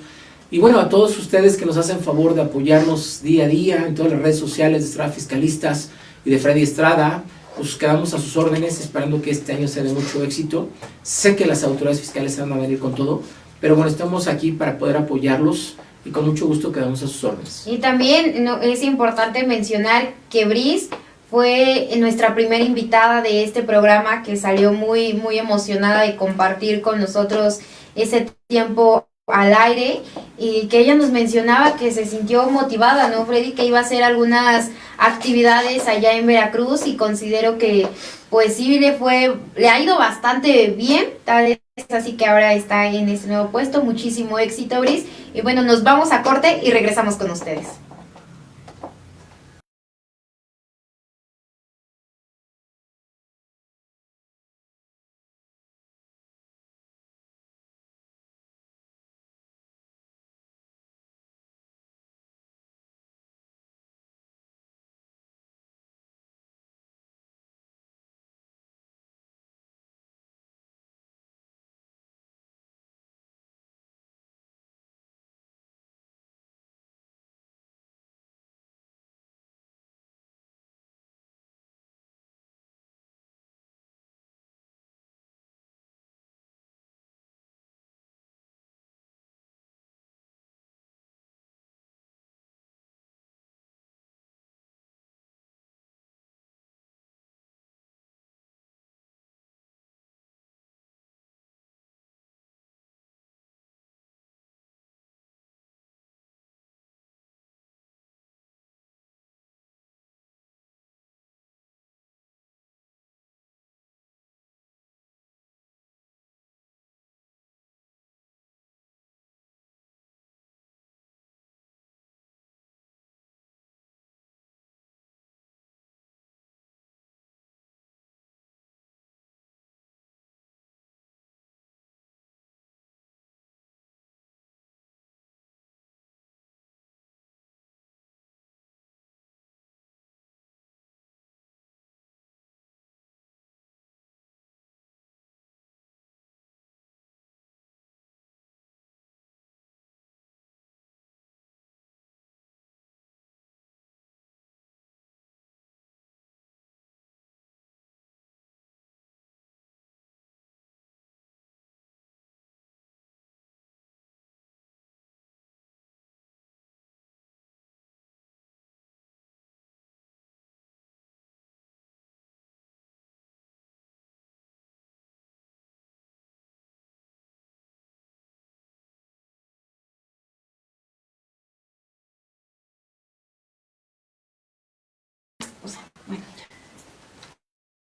Y bueno, a todos ustedes que nos hacen favor de apoyarnos día a día en todas las redes sociales de Estrada Fiscalistas y de Freddy Estrada, pues quedamos a sus órdenes, esperando que este año sea de mucho éxito. Sé que las autoridades fiscales se van a venir con todo, pero bueno, estamos aquí para poder apoyarlos, y con mucho gusto quedamos a sus órdenes. Y también es importante mencionar que Bris fue nuestra primera invitada de este programa, que salió muy, muy emocionada de compartir con nosotros ese tiempo al aire, y que ella nos mencionaba que se sintió motivada, ¿no, Freddy? Que iba a hacer algunas actividades allá en Veracruz, y considero que pues sí le ha ido bastante bien, tal vez así que ahora está en este nuevo puesto. Muchísimo éxito, Bris. Y bueno, nos vamos a corte y regresamos con ustedes.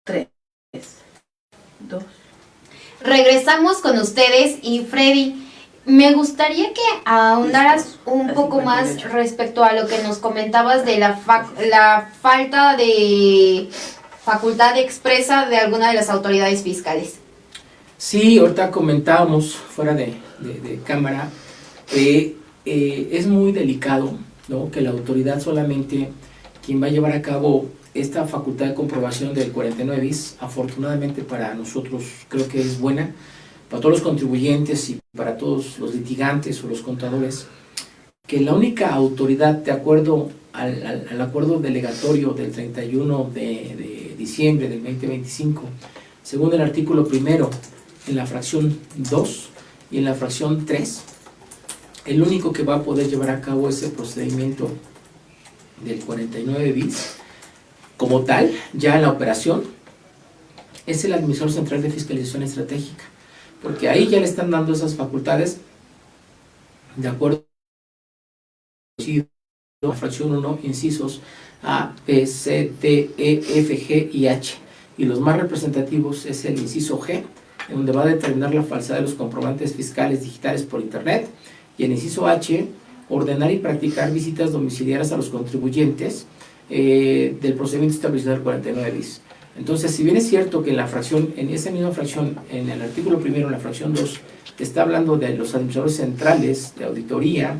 3, 2. Regresamos con ustedes y Freddy, me gustaría que ahondaras un poco más respecto a lo que nos comentabas de la falta de facultad expresa de alguna de las autoridades fiscales. Sí, ahorita comentábamos fuera de cámara que es muy delicado, ¿no?, que la autoridad solamente quien va a llevar a cabo esta facultad de comprobación del 49 bis, afortunadamente para nosotros creo que es buena, para todos los contribuyentes y para todos los litigantes o los contadores, que la única autoridad, de acuerdo al acuerdo delegatorio del 31 de diciembre del 2025, según el artículo primero, en la fracción 2 y en la fracción 3, el único que va a poder llevar a cabo ese procedimiento del 49 bis, como tal, ya en la operación, es el Administrador Central de Fiscalización Estratégica, porque ahí ya le están dando esas facultades de acuerdo a la fracción 1, incisos A, B, C, D, E, F, G y H, y los más representativos es el inciso G, en donde va a determinar la falsedad de los comprobantes fiscales digitales por internet, y el inciso H, ordenar y practicar visitas domiciliarias a los contribuyentes del procedimiento establecido en el 49 bis. Entonces, si bien es cierto que en la fracción, en esa misma fracción, en el artículo primero, en la fracción 2, está hablando de los administradores centrales, de auditoría,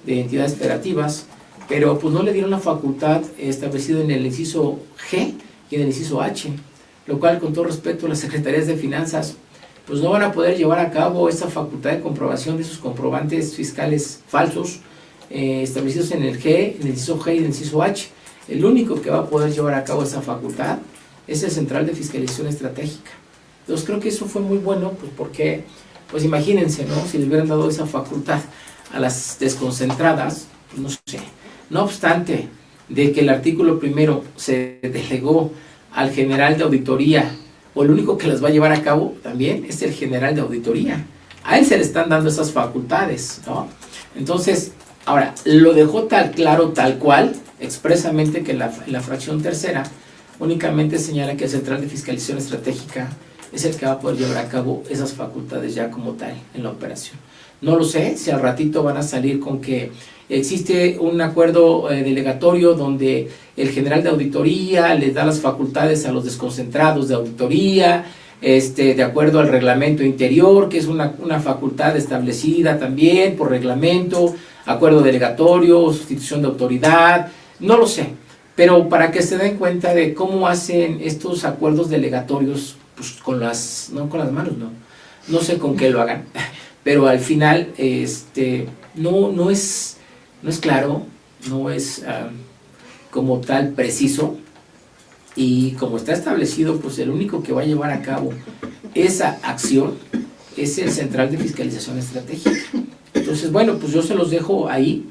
de entidades federativas, pero pues no le dieron la facultad establecida en el inciso G y en el inciso H, lo cual, con todo respeto, las secretarías de finanzas pues no van a poder llevar a cabo esa facultad de comprobación de sus comprobantes fiscales falsos establecidos en el G, en el inciso G y en el inciso H. El único que va a poder llevar a cabo esa facultad es el Central de Fiscalización Estratégica. Entonces creo que eso fue muy bueno, pues porque, pues imagínense, ¿no?, si le hubieran dado esa facultad a las desconcentradas, pues no sé. No obstante de que el artículo primero se delegó al general de auditoría, o el único que las va a llevar a cabo también es el general de auditoría. A él se le están dando esas facultades, ¿no? Entonces, ahora, lo dejó tal claro, tal cual, expresamente, que en la fracción tercera únicamente señala que el Central de Fiscalización Estratégica es el que va a poder llevar a cabo esas facultades ya como tal en la operación. No lo sé si al ratito van a salir con que existe un acuerdo delegatorio donde el general de auditoría les da las facultades a los desconcentrados de auditoría, de acuerdo al reglamento interior, que es una facultad establecida también por reglamento, acuerdo delegatorio, sustitución de autoridad, no lo sé, pero para que se den cuenta de cómo hacen estos acuerdos delegatorios, pues no con las manos, no sé con qué lo hagan, pero al final no es claro, no es como tal preciso, y como está establecido, pues el único que va a llevar a cabo esa acción es el Central de Fiscalización Estratégica. Entonces, bueno, pues yo se los dejo ahí.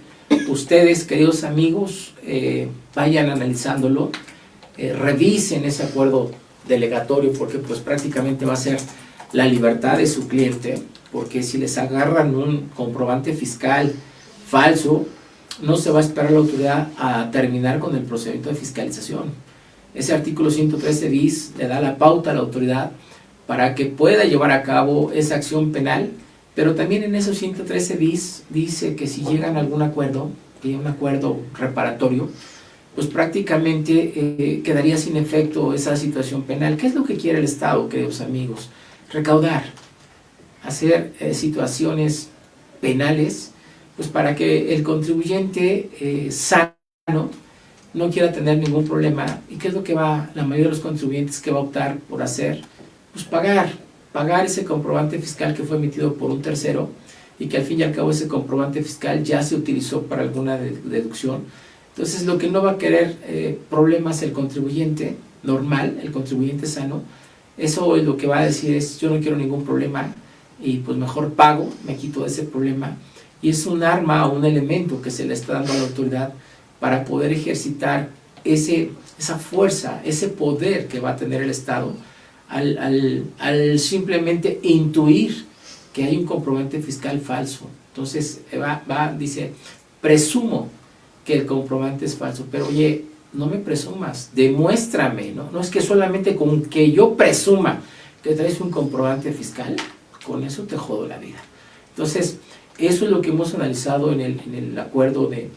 Ustedes, queridos amigos, vayan analizándolo, revisen ese acuerdo delegatorio, porque pues prácticamente va a ser la libertad de su cliente, porque si les agarran un comprobante fiscal falso, no se va a esperar la autoridad a terminar con el procedimiento de fiscalización. Ese artículo 113 bis le da la pauta a la autoridad para que pueda llevar a cabo esa acción penal, pero también en esos 113 bis dice que si llegan a algún acuerdo, un acuerdo reparatorio, pues prácticamente quedaría sin efecto esa situación penal. ¿Qué es lo que quiere el Estado, queridos amigos? Recaudar, hacer situaciones penales, pues para que el contribuyente sano no quiera tener ningún problema. ¿Y qué es lo que la mayoría de los contribuyentes que va a optar por hacer? Pues pagar ese comprobante fiscal que fue emitido por un tercero y que al fin y al cabo ese comprobante fiscal ya se utilizó para alguna deducción. Entonces lo que no va a querer problemas el contribuyente normal, el contribuyente sano, eso es lo que va a decir es: yo no quiero ningún problema y pues mejor pago, me quito de ese problema. Y es un arma o un elemento que se le está dando a la autoridad para poder ejercitar esa fuerza, ese poder que va a tener el Estado al simplemente intuir que hay un comprobante fiscal falso. Entonces dice, presumo que el comprobante es falso, pero oye, no me presumas, demuéstrame, ¿no? No es que solamente con que yo presuma que traes un comprobante fiscal, con eso te jodo la vida. Entonces, eso es lo que hemos analizado en el acuerdo de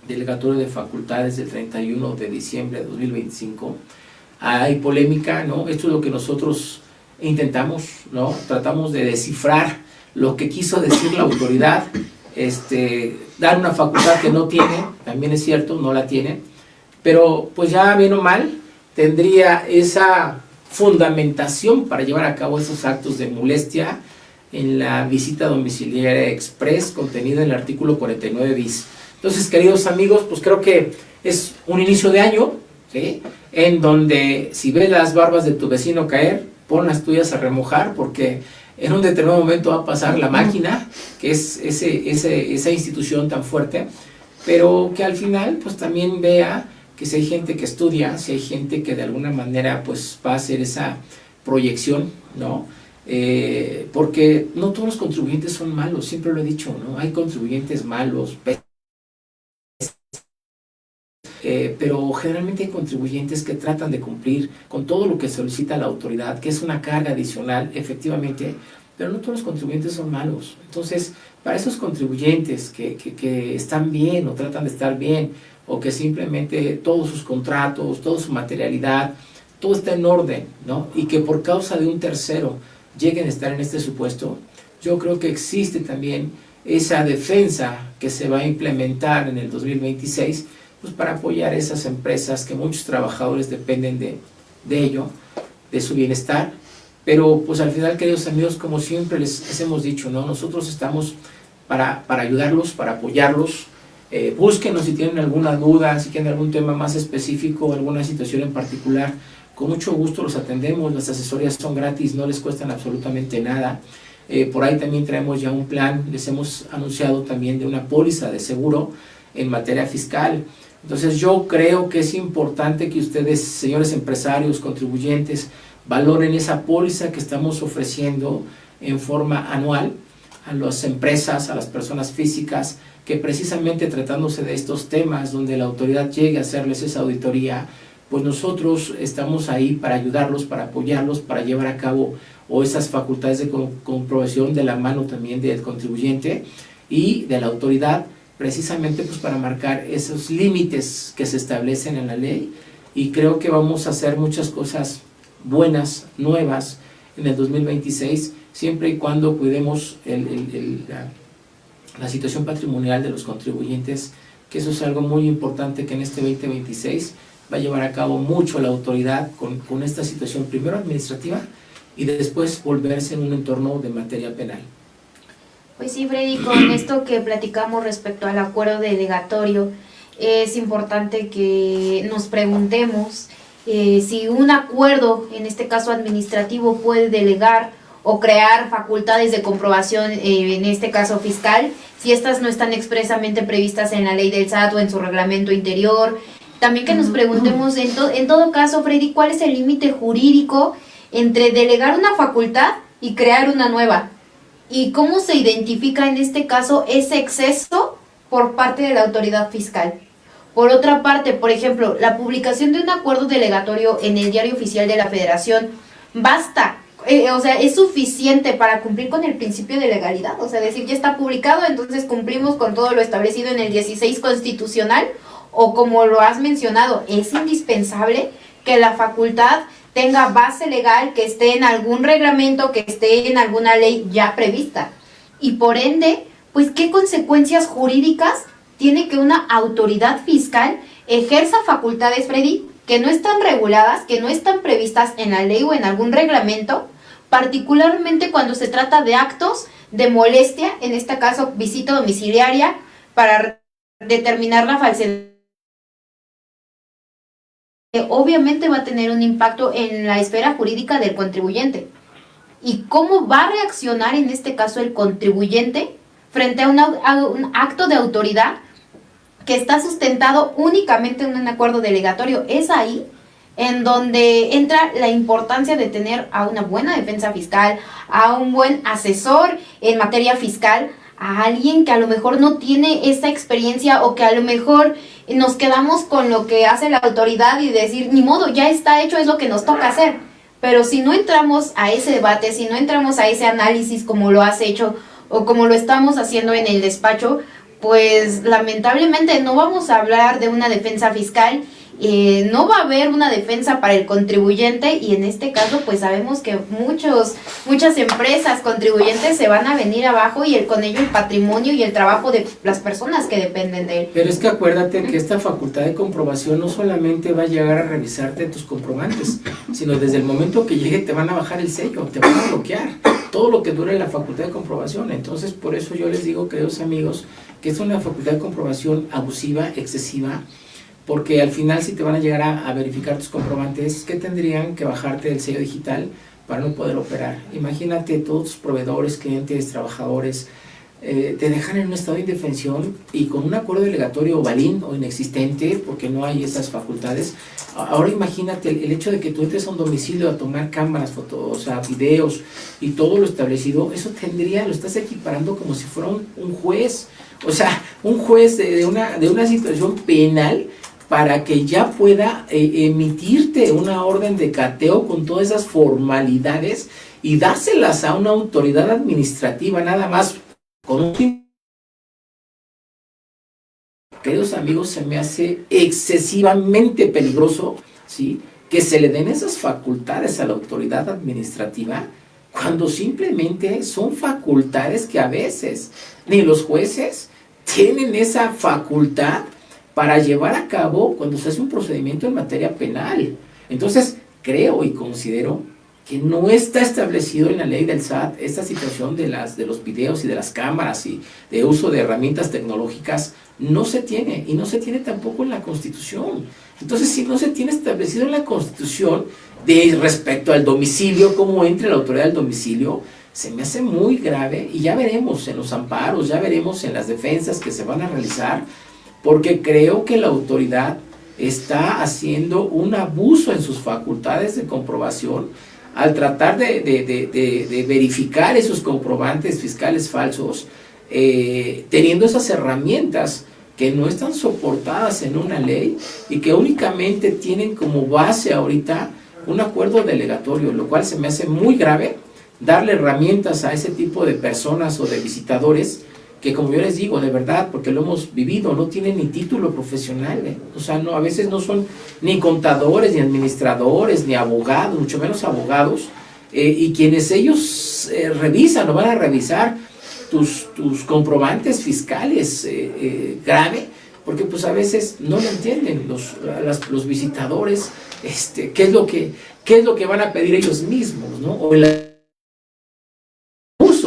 delegatorio de facultades del 31 de diciembre de 2025. Hay polémica, ¿no? Esto es lo que nosotros intentamos, ¿no? Tratamos de descifrar lo que quiso decir la autoridad, dar una facultad que no tiene, también es cierto, no la tiene, pero pues ya bien o mal tendría esa fundamentación para llevar a cabo esos actos de molestia en la visita domiciliaria express contenida en el artículo 49 bis. Entonces, queridos amigos, pues creo que es un inicio de año, ¿sí? En donde si ves las barbas de tu vecino caer, pon las tuyas a remojar, porque en un determinado momento va a pasar la máquina, que es esa institución tan fuerte, pero que al final pues también vea que si hay gente que estudia, si hay gente que de alguna manera pues va a hacer esa proyección, ¿no? Porque no todos los contribuyentes son malos, siempre lo he dicho, ¿no? Hay contribuyentes malos, pero generalmente hay contribuyentes que tratan de cumplir con todo lo que solicita la autoridad, que es una carga adicional, efectivamente, pero no todos los contribuyentes son malos. Entonces, para esos contribuyentes que están bien o tratan de estar bien, o que simplemente todos sus contratos, toda su materialidad, todo está en orden, ¿no? Y que por causa de un tercero lleguen a estar en este supuesto, yo creo que existe también esa defensa que se va a implementar en el 2026, pues para apoyar a esas empresas que muchos trabajadores dependen de ello, de su bienestar. Pero pues al final, queridos amigos, como siempre les hemos dicho, ¿no? Nosotros estamos para ayudarlos, para apoyarlos. Búsquenos si tienen alguna duda, si tienen algún tema más específico, alguna situación en particular, con mucho gusto los atendemos. Las asesorías son gratis, no les cuestan absolutamente nada. Por ahí también traemos ya un plan, les hemos anunciado también de una póliza de seguro en materia fiscal. Entonces yo creo que es importante que ustedes, señores empresarios, contribuyentes, valoren esa póliza que estamos ofreciendo en forma anual a las empresas, a las personas físicas, que precisamente tratándose de estos temas donde la autoridad llegue a hacerles esa auditoría, pues nosotros estamos ahí para ayudarlos, para apoyarlos, para llevar a cabo o esas facultades de comprobación de la mano también del contribuyente y de la autoridad, precisamente pues para marcar esos límites que se establecen en la ley. Y creo que vamos a hacer muchas cosas buenas, nuevas en el 2026, siempre y cuando cuidemos la situación patrimonial de los contribuyentes, que eso es algo muy importante que en este 2026 va a llevar a cabo mucho la autoridad con esta situación, primero administrativa y después volverse en un entorno de materia penal. Pues sí, Freddy, con esto que platicamos respecto al acuerdo delegatorio, es importante que nos preguntemos si un acuerdo, en este caso administrativo, puede delegar o crear facultades de comprobación, en este caso fiscal, si estas no están expresamente previstas en la ley del SAT o en su reglamento interior. También que nos preguntemos, en todo caso, Freddy, ¿cuál es el límite jurídico entre delegar una facultad y crear una nueva? ¿Y cómo se identifica en este caso ese exceso por parte de la autoridad fiscal? Por otra parte, por ejemplo, la publicación de un acuerdo delegatorio en el Diario Oficial de la Federación, ¿basta? O sea, ¿es suficiente para cumplir con el principio de legalidad? O sea, decir, ya está publicado, entonces cumplimos con todo lo establecido en el 16 constitucional, o como lo has mencionado, ¿es indispensable que la facultad tenga base legal, que esté en algún reglamento, que esté en alguna ley ya prevista? Y por ende, pues, ¿qué consecuencias jurídicas tiene que una autoridad fiscal ejerza facultades, Freddy, que no están reguladas, que no están previstas en la ley o en algún reglamento, particularmente cuando se trata de actos de molestia, en este caso visita domiciliaria, para determinar la falsedad? Obviamente va a tener un impacto en la esfera jurídica del contribuyente. ¿Y cómo va a reaccionar en este caso el contribuyente frente a un acto de autoridad que está sustentado únicamente en un acuerdo delegatorio? Es ahí en donde entra la importancia de tener a una buena defensa fiscal, a un buen asesor en materia fiscal, a alguien que a lo mejor no tiene esa experiencia o que a lo mejor nos quedamos con lo que hace la autoridad y decir, ni modo, ya está hecho, es lo que nos toca hacer. Pero si no entramos a ese debate, si no entramos a ese análisis como lo has hecho o como lo estamos haciendo en el despacho, pues lamentablemente no vamos a hablar de una defensa fiscal, no va a haber una defensa para el contribuyente, y en este caso pues sabemos que muchas empresas contribuyentes se van a venir abajo, y con ello el patrimonio y el trabajo de las personas que dependen de él. Pero es que acuérdate que esta facultad de comprobación no solamente va a llegar a revisarte tus comprobantes, sino desde el momento que llegue te van a bajar el sello, te van a bloquear todo lo que dure la facultad de comprobación. Entonces por eso yo les digo, queridos amigos, que es una facultad de comprobación abusiva, excesiva, porque al final si te van a llegar a verificar tus comprobantes, ¿qué tendrían que bajarte del sello digital para no poder operar? Imagínate todos tus proveedores, clientes, trabajadores, te dejan en un estado de indefensión y con un acuerdo delegatorio balín o inexistente, porque no hay esas facultades. Ahora imagínate el hecho de que tú entres a un domicilio a tomar cámaras, fotos, o sea, videos y todo lo establecido, eso lo estás equiparando como si fuera un juez, o sea, un juez de una situación penal, para que ya pueda emitirte una orden de cateo con todas esas formalidades y dárselas a una autoridad administrativa nada más con un... Queridos amigos, se me hace excesivamente peligroso, ¿sí?, que se le den esas facultades a la autoridad administrativa cuando simplemente son facultades que a veces ni los jueces tienen esa facultad para llevar a cabo cuando se hace un procedimiento en materia penal. Entonces, creo y considero que no está establecido en la ley del SAT esta situación de los videos y de las cámaras y de uso de herramientas tecnológicas. No se tiene, y no se tiene tampoco en la Constitución. Entonces, si no se tiene establecido en la Constitución respecto al domicilio, cómo entra la autoridad del domicilio, se me hace muy grave, y ya veremos en los amparos, ya veremos en las defensas que se van a realizar, porque creo que la autoridad está haciendo un abuso en sus facultades de comprobación al tratar de verificar esos comprobantes fiscales falsos, teniendo esas herramientas que no están soportadas en una ley y que únicamente tienen como base ahorita un acuerdo delegatorio, lo cual se me hace muy grave darle herramientas a ese tipo de personas o de visitadores que, como yo les digo, de verdad, porque lo hemos vivido, no tienen ni título profesional, o sea, no, a veces no son ni contadores, ni administradores, ni abogados, mucho menos abogados, y quienes ellos revisan o van a revisar tus comprobantes fiscales grave, porque pues a veces no lo entienden los visitadores, qué es lo que van a pedir ellos mismos, ¿no? O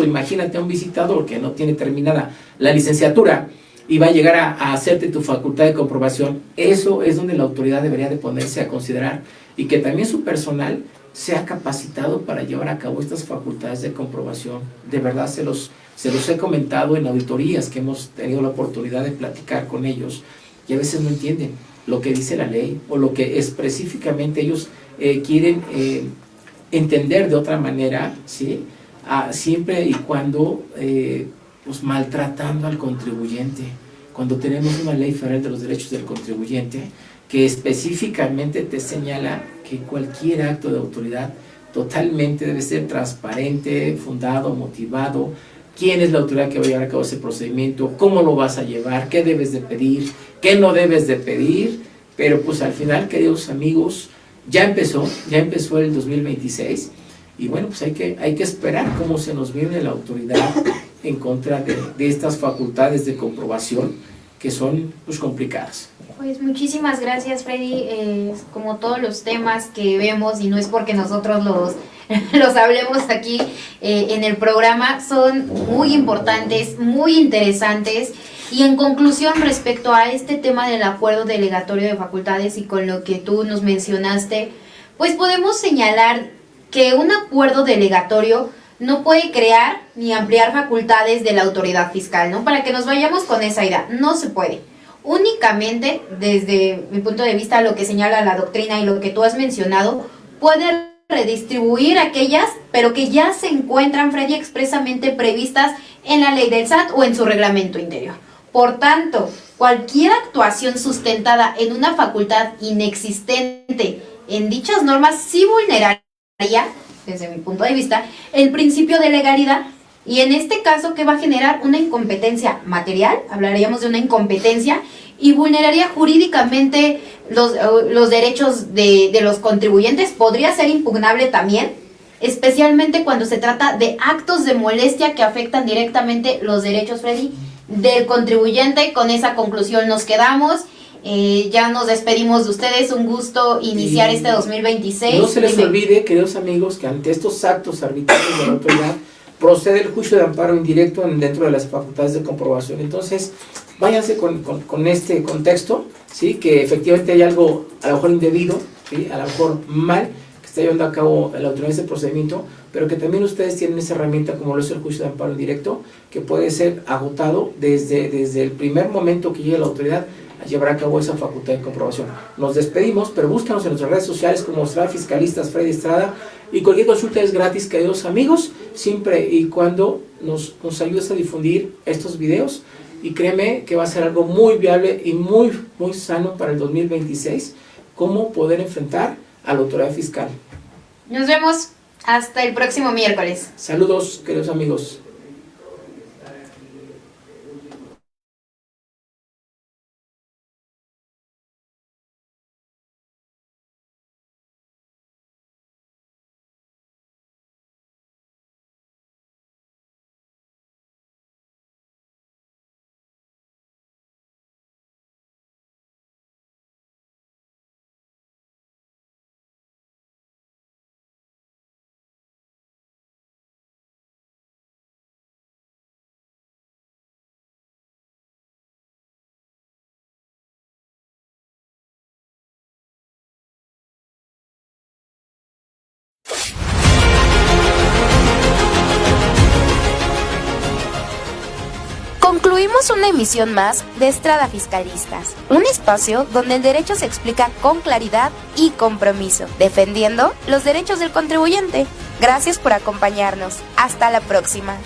imagínate a un visitador que no tiene terminada la licenciatura y va a llegar a hacerte tu facultad de comprobación. Eso es donde la autoridad debería de ponerse a considerar, y que también su personal sea capacitado para llevar a cabo estas facultades de comprobación. De verdad se los he comentado en auditorías que hemos tenido la oportunidad de platicar con ellos, y a veces no entienden lo que dice la ley o lo que específicamente ellos quieren entender de otra manera, ¿sí?, siempre y cuando pues maltratando al contribuyente, cuando tenemos una ley federal de los derechos del contribuyente que específicamente te señala que cualquier acto de autoridad totalmente debe ser transparente, fundado, motivado, quién es la autoridad que va a llevar a cabo ese procedimiento, cómo lo vas a llevar, qué debes de pedir, qué no debes de pedir. Pero pues al final, queridos amigos, ya empezó el 2026, y bueno, pues hay que esperar cómo se nos viene la autoridad en contra de estas facultades de comprobación que son pues complicadas. Pues muchísimas gracias, Freddy. Como todos los temas que vemos, y no es porque nosotros los hablemos aquí en el programa, son muy importantes, muy interesantes. Y en conclusión, respecto a este tema del acuerdo delegatorio de facultades y con lo que tú nos mencionaste, pues podemos señalar que un acuerdo delegatorio no puede crear ni ampliar facultades de la autoridad fiscal, ¿no? Para que nos vayamos con esa idea, no se puede. Únicamente, desde mi punto de vista, lo que señala la doctrina y lo que tú has mencionado, puede redistribuir aquellas, pero que ya se encuentran, Freddy, expresamente previstas en la ley del SAT o en su reglamento interior. Por tanto, cualquier actuación sustentada en una facultad inexistente en dichas normas sí vulneraría, desde mi punto de vista, el principio de legalidad. Y en este caso, ¿qué va a generar? Una incompetencia material, hablaríamos de una incompetencia, y vulneraría jurídicamente los derechos de los contribuyentes. Podría ser impugnable también, especialmente cuando se trata de actos de molestia que afectan directamente los derechos, Freddy, del contribuyente. Con esa conclusión nos quedamos. Ya nos despedimos de ustedes. Un gusto iniciar este 2026. No se les olvide, queridos amigos, que ante estos actos arbitrarios de la autoridad procede el juicio de amparo indirecto dentro de las facultades de comprobación. Entonces, váyanse con este contexto, ¿sí? Que efectivamente hay algo a lo mejor indebido, ¿sí? A lo mejor mal, que está llevando a cabo la autoridad de este procedimiento, pero que también ustedes tienen esa herramienta como lo es el juicio de amparo indirecto, que puede ser agotado desde el primer momento que llegue la autoridad a llevar a cabo esa facultad de comprobación. Nos despedimos, pero búscanos en nuestras redes sociales como Estrada Fiscalistas, Freddy Estrada, y cualquier consulta es gratis, queridos amigos, siempre y cuando nos ayudes a difundir estos videos, y créeme que va a ser algo muy viable y muy sano para el 2026, cómo poder enfrentar a la autoridad fiscal. Nos vemos hasta el próximo miércoles. Saludos, queridos amigos. Concluimos una emisión más de Estrada Fiscalistas, un espacio donde el derecho se explica con claridad y compromiso, defendiendo los derechos del contribuyente. Gracias por acompañarnos. Hasta la próxima.